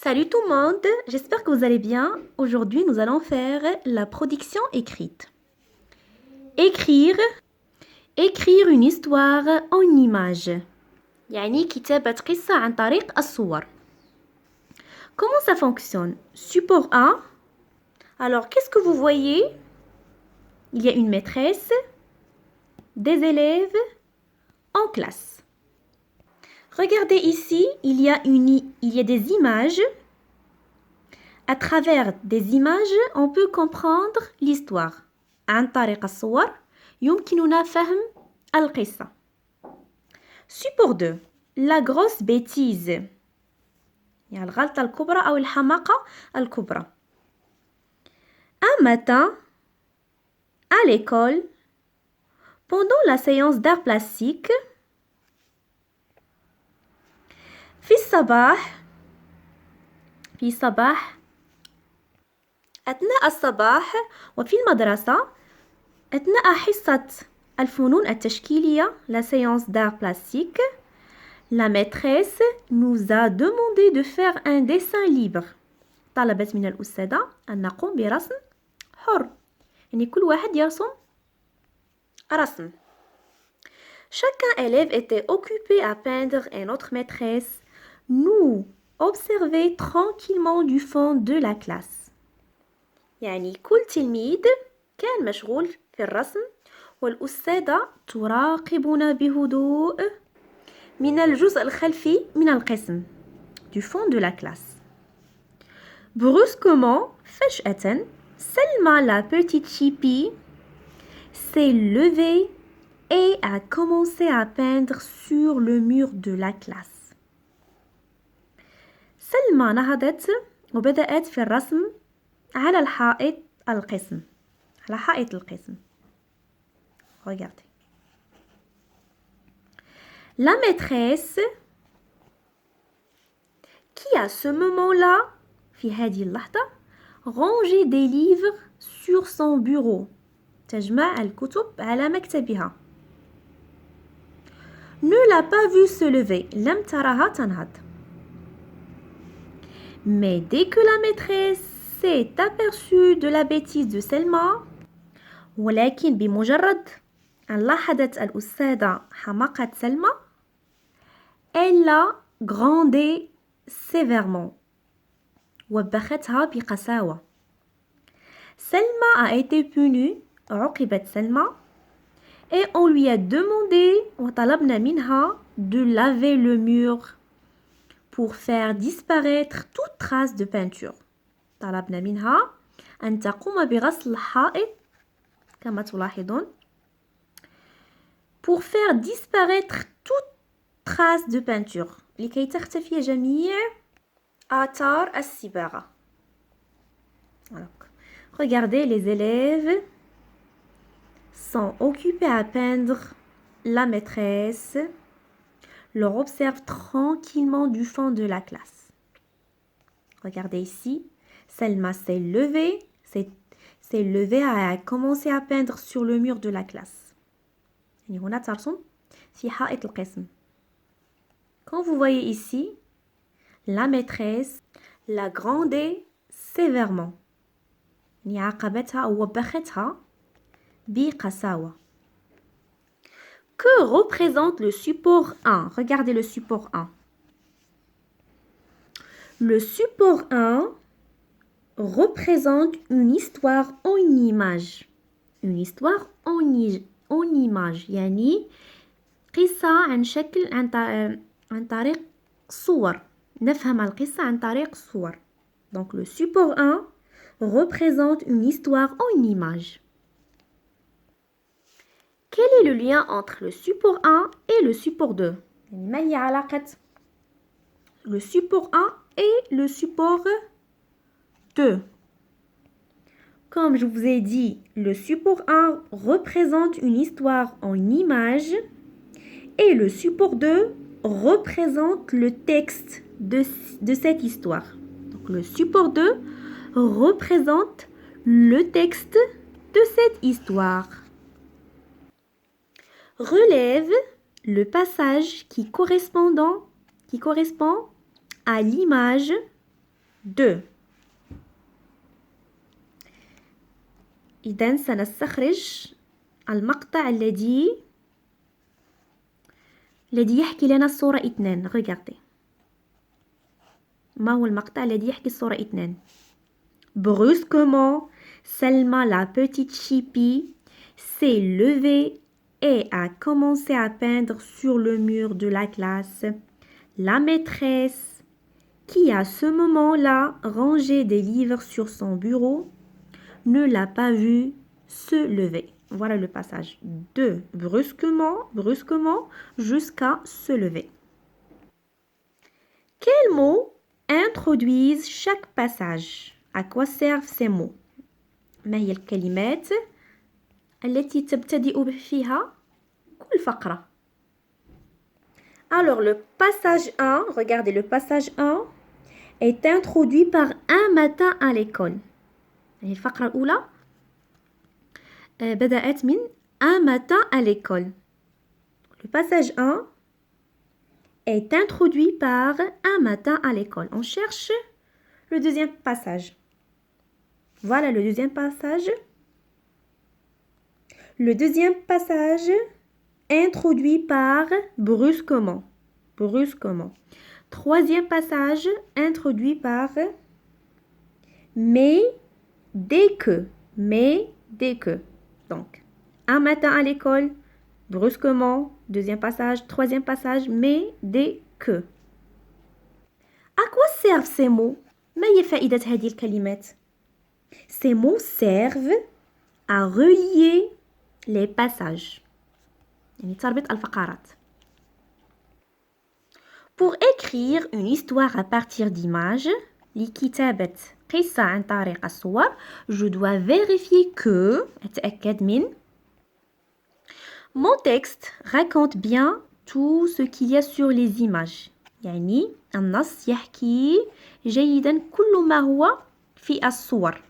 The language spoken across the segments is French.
Salut tout le monde, j'espère que vous allez bien. Aujourd'hui, nous allons faire la production écrite. Écrire, écrire une histoire en image. يعني كتابة قصة عن طريق الصور. Comment ça fonctionne? Support 1. Alors, qu'est-ce que vous voyez? Il y a une maîtresse, des élèves en classe. Regardez ici, il y a des images. À travers des images, on peut comprendre l'histoire. عن طريق الصور يمكننا فهم القصة. Support 2. La grosse bêtise. يعني الغلطة الكبرى أو الحماقة الكبرى. Un matin, à l'école, pendant la séance d'art plastique, في الصباح أثناء الصباح وفي المدرسة أثناء حصة الفنون التشكيلية la séance d'art plastique la maîtresse nous a demandé de faire un dessin libre طلبت من الأستاذة أن نقوم برسم حر يعني كل واحد يرسم رسم Chacun élève était occupé à peindre et notre maîtresse nous observait tranquillement du fond de la classe يعني كل تلميذ كان مشغول في الرسم والأستاذة تراقبنا بهدوء من الجزء الخلفي من القسم du fond de la classe. Brusquement, فجأة, Selma la petite chipie s'est levée et a commencé à peindre sur le mur de la classe. سلمى نهضت وبدأت في الرسم على الحائط القسم على حائط القسم. Regardez. La maîtresse qui à ce moment-là في هذه اللحظة rangeait des livres sur son bureau تجمع الكتب على مكتبها ne l'a pas vue se lever لم ترها تنهض. Mais dès que la maîtresse s'est aperçue de la bêtise de Selma ولكن بمجرد أن لاحظت الأستاذة حماقة سلمى elle l'a grondé sévèrement وبختها بقساوة. Selma a été punie عوقبت سلمى et on lui a demandé وطلبنا منها de laver le mur pour faire disparaître toute trace de peinture. طلبنا منها أن تقوم بغسل الحائط كما تلاحظون pour faire disparaître toute trace de peinture لكي تختفي جميع آثار الصباغة. Regardez, les élèves sont occupés à peindre. La maîtresse leur observe tranquillement du fond de la classe. Regardez ici, Selma s'est levée et a commencé à peindre sur le mur de la classe. هنا ترسم في حائط القسم. Quand vous voyez ici, la maîtresse l'a grondée sévèrement. يعني عاقبتها أو وبختها بقساوة. Que représente le support 1? Regardez le support 1. Le support 1 représente une histoire en image. Une histoire en image. يعني قصة عن شكل عن طريق صور. نفهم القصة عن طريق صور. Donc le support 1 représente une histoire en image. Quel est le lien entre le support 1 et le support 2? ما هي علاقة le support 1 et le support 2? Comme je vous ai dit, le support 1 représente une histoire en image et le support 2 représente le texte de cette histoire. Donc le support 2 représente le texte de cette histoire. Relève le passage qui correspond à l'image 2. إذن سنستخرج المقطع الذي يحكي لنا الصورة 2. Regardez. ما هو المقطع الذي يحكي الصورة 2؟ Brusquement, Selma, la petite chipie, s'est levée et a commencé à peindre sur le mur de la classe. La maîtresse, qui à ce moment-là rangeait des livres sur son bureau, ne l'a pas vue se lever. Voilà le passage. De brusquement, jusqu'à se lever. Quels mots introduisent chaque passage? À quoi servent ces mots? ما هي الكلمات التي تبتدئ فيها كل فقرة? Alors le passage 1, regardez, le passage 1 est introduit par un matin à l'école. الفقرة الأولى بدأت من un matin à l'école. Le passage 1 est introduit par un matin à l'école. On cherche le deuxième passage. Voilà le deuxième passage. Le deuxième passage introduit par brusquement. Troisième passage introduit par mais dès que. Donc, un matin à l'école, brusquement, deuxième passage, troisième passage, mais dès que. À quoi servent ces mots? ما هي فائدة هذه الكلمات? Ces mots servent à relier les passages. يعني تربط الفقرات. Pour écrire une histoire à partir d'images, لكتابة قصة عن طريق الصور, je dois vérifier que, أتأكد من, mon texte raconte bien tout ce qu'il y a sur les images. يعني النص يحكي جيدا كل ما هو في الصور.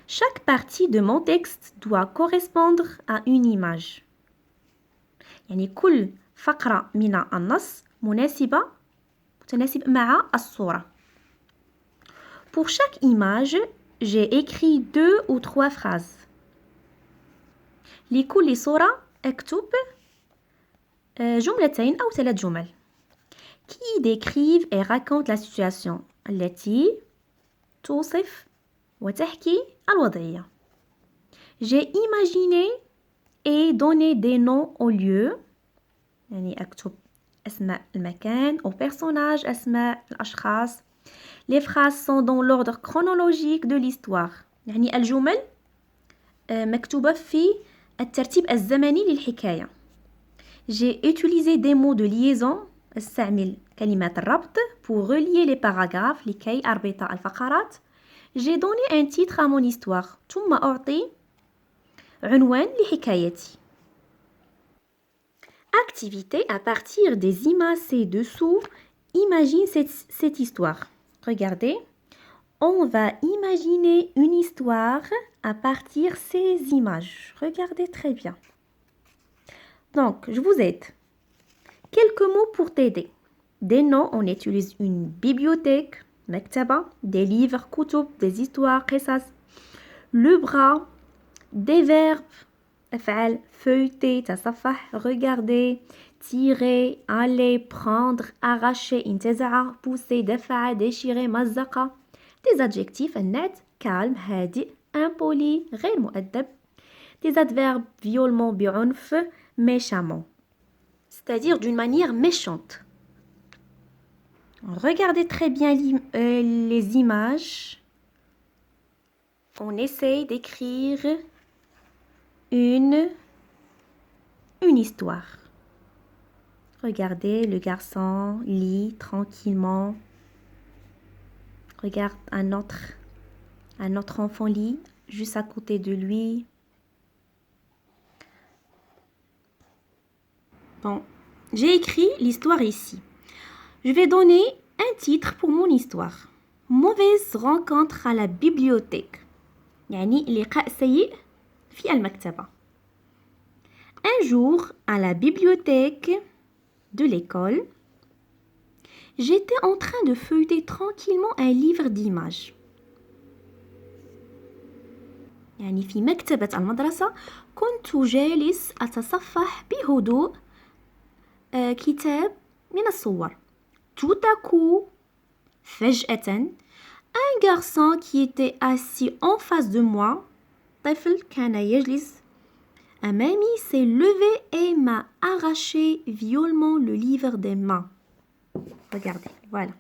Chaque partie de mon texte doit correspondre à une image. يعني كل فقرة من النص متناسب مع الصورة. Pour chaque image, j'ai écrit 2 ou 3 phrases. لكل صورة أكتب جملتين أو 3 جمل qui décrivent et racontent la situation التي توصف وتحكي الوضعية. J'ai imaginé et donné des noms aux lieux. يعني أكتب أسماء المكان aux personnages أسماء الأشخاص. Les phrases sont dans l'ordre chronologique de l'histoire. يعني الجمل مكتوبة في الترتيب الزمني للحكاية. J'ai utilisé des mots de liaison. استعمل كلمات الربط pour relier les paragraphes لكي أربط الفقرات. J'ai donné un titre à mon histoire. ثم أعطي عنوان لحكايتي. Activité à partir des images ci-dessous. Imagine cette histoire. Regardez. On va imaginer une histoire à partir de ces images. Regardez très bien. Donc, je vous aide. Quelques mots pour t'aider. Des noms, on utilise une bibliothèque, maktaba, des livres, kutub, des histoires, qisas. Le bras, des verbes, af'al, feuilleter, tasafah, regarder, tirer, aller, prendre, arracher, intaza'a, pousser, dafa'a, déchirer, mazzaqa. Des adjectifs, net, calme, hadi, impoli, غير مؤدب. Des adverbes, violemment, bi'unf, méchamment. C'est-à-dire d'une manière méchante. Regardez très bien les images. On essaye d'écrire une histoire. Regardez, le garçon lit tranquillement. Regarde un autre enfant lit juste à côté de lui. Bon, j'ai écrit l'histoire ici. Je vais donner un titre pour mon histoire. Mauvaise rencontre à la bibliothèque. يعني لقاء سيء في المكتبة. Un jour, à la bibliothèque de l'école, J'étais en train de feuilleter tranquillement un livre d'images. يعني في مكتبة المدرسة كنت جالس أتصفح بهدوء كتاب من الصور. Tout à coup, فجأة, un garçon qui était assis en face de moi, طفل كان يجلس أمامي, s'est levé et m'a arraché violemment le livre des mains. Regardez, voilà.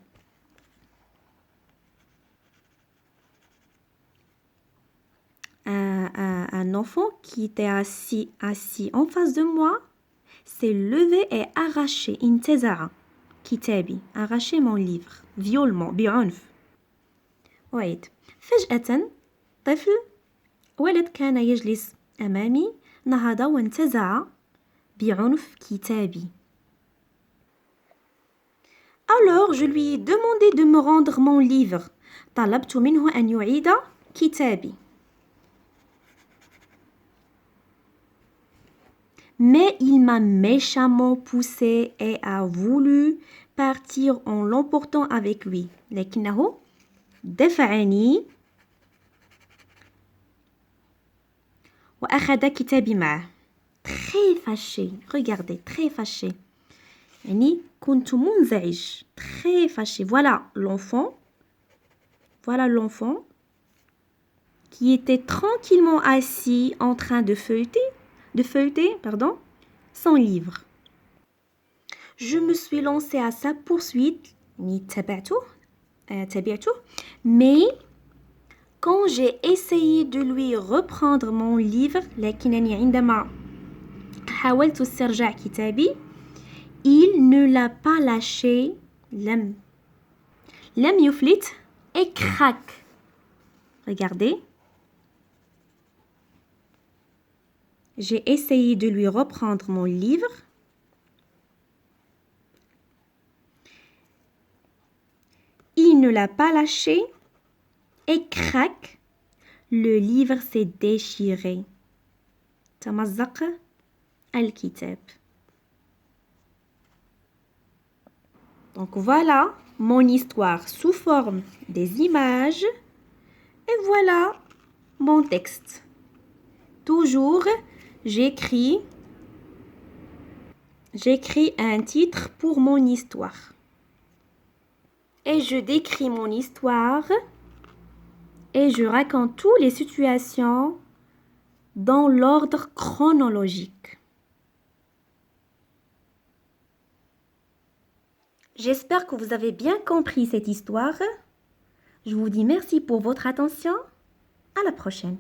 Un enfant qui était assis en face de moi s'est levé et arraché انتزع كتابي, arraché mon livre violemment بعنف. وعيد. فجأة طفل ولد كان يجلس أمامي نهض وانتزع بعنف كتابي. Alors je lui ai demandé de me rendre mon livre. طلبت منه أن يعيد كتابي. Mais il m'a méchamment poussé et a voulu partir en l'emportant avec lui. لكنه دفعني وأخذ كتابي معه. Très fâché. Regardez, très fâché. يعني كنت منزعج. Très fâché. Voilà l'enfant. Voilà l'enfant qui était tranquillement assis en train de feuilleter, son livre. Je me suis lancée à sa poursuite, mais quand j'ai essayé de lui reprendre mon livre, لكنني عندما حاولت استرجاع كتابي, il ne l'a pas lâché, لم يفلت, et craque. Regardez. J'ai essayé de lui reprendre mon livre. Il ne l'a pas lâché et crac, le livre s'est déchiré. تمزق الكتاب. Donc voilà mon histoire sous forme des images et voilà mon texte. Toujours j'écris un titre pour mon histoire. Et je décris mon histoire et je raconte toutes les situations dans l'ordre chronologique. J'espère que vous avez bien compris cette histoire. Je vous dis merci pour votre attention. À la prochaine.